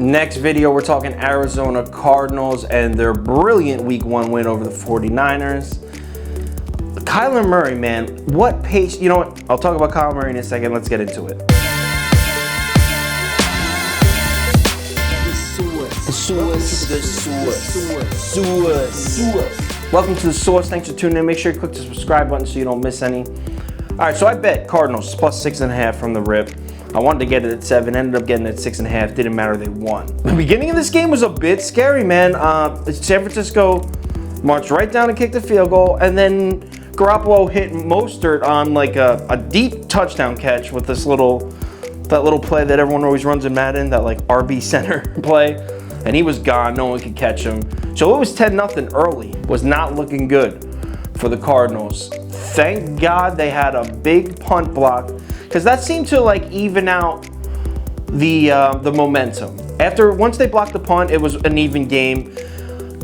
Next video, we're talking Arizona Cardinals and their brilliant Week 1 win over the 49ers. Kyler Murray, man, what pace? You know what? I'll talk about Kyler Murray in a second. Let's get into it. Welcome to the source. Thanks for tuning in. Make sure you click the subscribe button so you don't miss any. All right, so I bet Cardinals plus 6.5 from the rip. I wanted to get it at 7, ended up getting it at 6.5. Didn't matter, they won. The beginning of this game was a bit scary, man. San Francisco marched right down and kicked a field goal, and then Garoppolo hit Mostert on like a deep touchdown catch with this that little play that everyone always runs in Madden, that like RB center play, and he was gone. No one could catch him. So it was 10-0 early. Was not looking good for the Cardinals. Thank God they had a big punt block, because that seemed to like even out the momentum. Once they blocked the punt, it was an even game.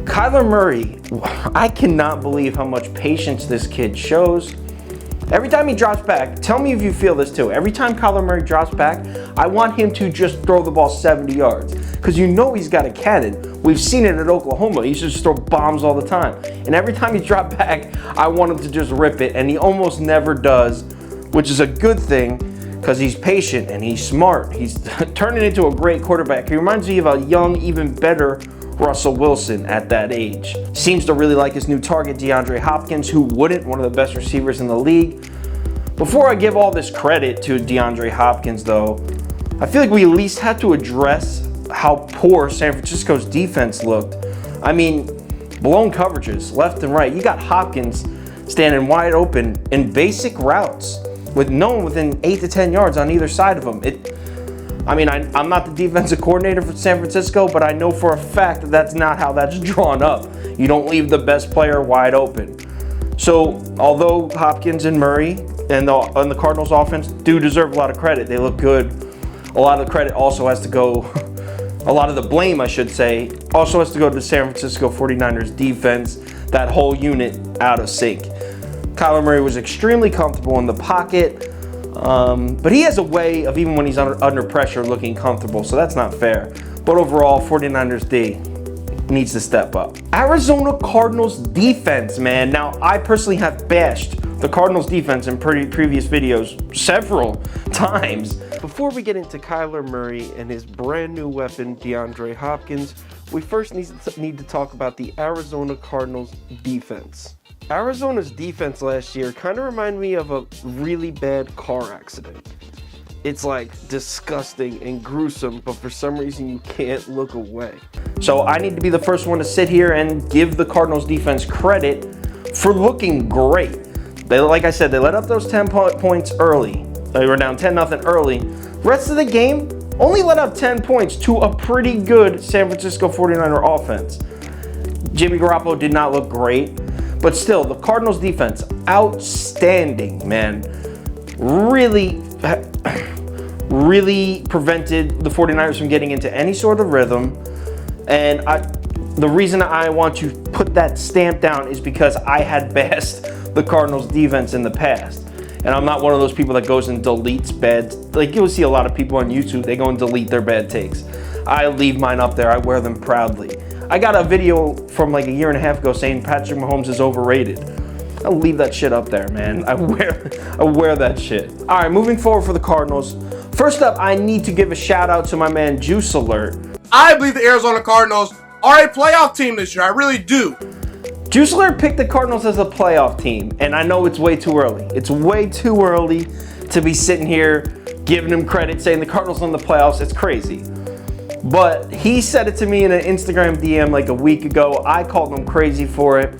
Kyler Murray, I cannot believe how much patience this kid shows. Every time he drops back, tell me if you feel this too. Every time Kyler Murray drops back, I want him to just throw the ball 70 yards. Because you know he's got a cannon. We've seen it at Oklahoma. He just throw bombs all the time. And every time he drops back, I want him to just rip it. And he almost never does, which is a good thing because he's patient and he's smart. He's turning into a great quarterback. He reminds me of a young, even better Russell Wilson at that age. Seems to really like his new target, Deandre Hopkins, who wouldn't, one of the best receivers in the league. Before I give all this credit to Deandre Hopkins, though, I feel like we at least had to address how poor San Francisco's defense looked. I mean, blown coverages left and right. You got Hopkins standing wide open in basic routes with no one within 8 to 10 yards on either side of him. I'm not the defensive coordinator for San Francisco, but I know for a fact that that's not how that's drawn up. You don't leave the best player wide open. So, although Hopkins and Murray and the Cardinals offense do deserve a lot of credit, they look good. A lot of the credit also has to go, a lot of the blame, I should say, also has to go to the San Francisco 49ers defense, that whole unit out of sync. Kyler Murray was extremely comfortable in the pocket. But he has a way of, even when he's under pressure, looking comfortable, so that's not fair. But overall, 49ers D needs to step up. Arizona Cardinals defense, man. Now, I personally have bashed the Cardinals defense in previous videos several times. Before we get into Kyler Murray and his brand new weapon, DeAndre Hopkins, we first need to talk about the Arizona Cardinals defense. Arizona's defense last year kind of reminded me of a really bad car accident. It's like disgusting and gruesome, but for some reason you can't look away. So I need to be the first one to sit here and give the Cardinals defense credit for looking great. Like I said, they let up those 10 points early. They were down 10-0 early. Rest of the game, only let up 10 points to a pretty good San Francisco 49er offense. Jimmy Garoppolo did not look great. But still, the Cardinals defense, outstanding, man. Really prevented the 49ers from getting into any sort of rhythm. And the reason I want to put that stamp down is because I had bashed the Cardinals defense in the past. And I'm not one of those people that goes and deletes bad, like you'll see a lot of people on YouTube, they go and delete their bad takes. I leave mine up there, I wear them proudly. I got a video from like a year and a half ago saying Patrick Mahomes is overrated. I'll leave that shit up there, man. I wear that shit. All right, moving forward for the Cardinals. First up, I need to give a shout out to my man Juice Alert. I believe the Arizona Cardinals are a playoff team this year. I really do. Juice Alert picked the Cardinals as a playoff team, and I know it's way too early. It's way too early to be sitting here giving him credit, saying the Cardinals in the playoffs. It's crazy. But he said it to me in an Instagram DM like a week ago. I called him crazy for it.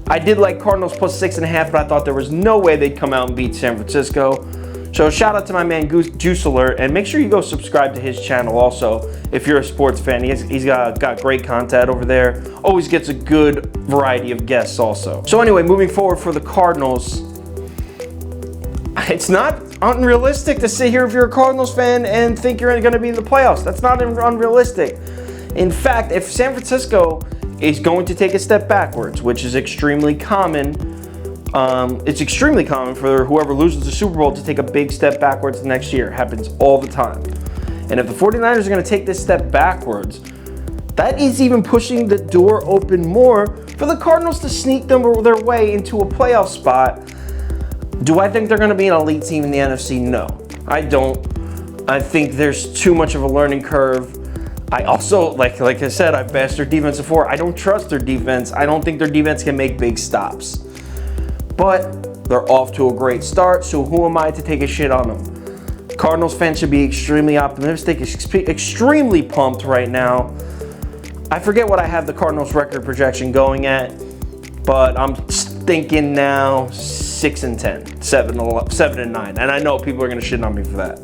I did like Cardinals plus 6.5, but I thought there was no way they'd come out and beat San Francisco. So shout out to my man Juice Alert, and make sure you go subscribe to his channel also if you're a sports fan. He's got great content over there. Always gets a good variety of guests also. So anyway, moving forward for the Cardinals, it's not unrealistic to sit here if you're a Cardinals fan and think you're going to be in the playoffs. That's not unrealistic. In fact, if San Francisco is going to take a step backwards, which is extremely common, it's extremely common for whoever loses the Super Bowl to take a big step backwards the next year. It happens all the time. And if the 49ers are going to take this step backwards, that is even pushing the door open more for the Cardinals to sneak their way into a playoff spot. Do I think they're going to be an elite team in the NFC? No, I don't. I think there's too much of a learning curve. I also, like I said, I've bashed their defense before. I don't trust their defense. I don't think their defense can make big stops. But they're off to a great start, so who am I to take a shit on them? Cardinals fans should be extremely optimistic, extremely pumped right now. I forget what I have the Cardinals record projection going at, but I'm thinking now 6-10, 7-9, and I know people are going to shit on me for that.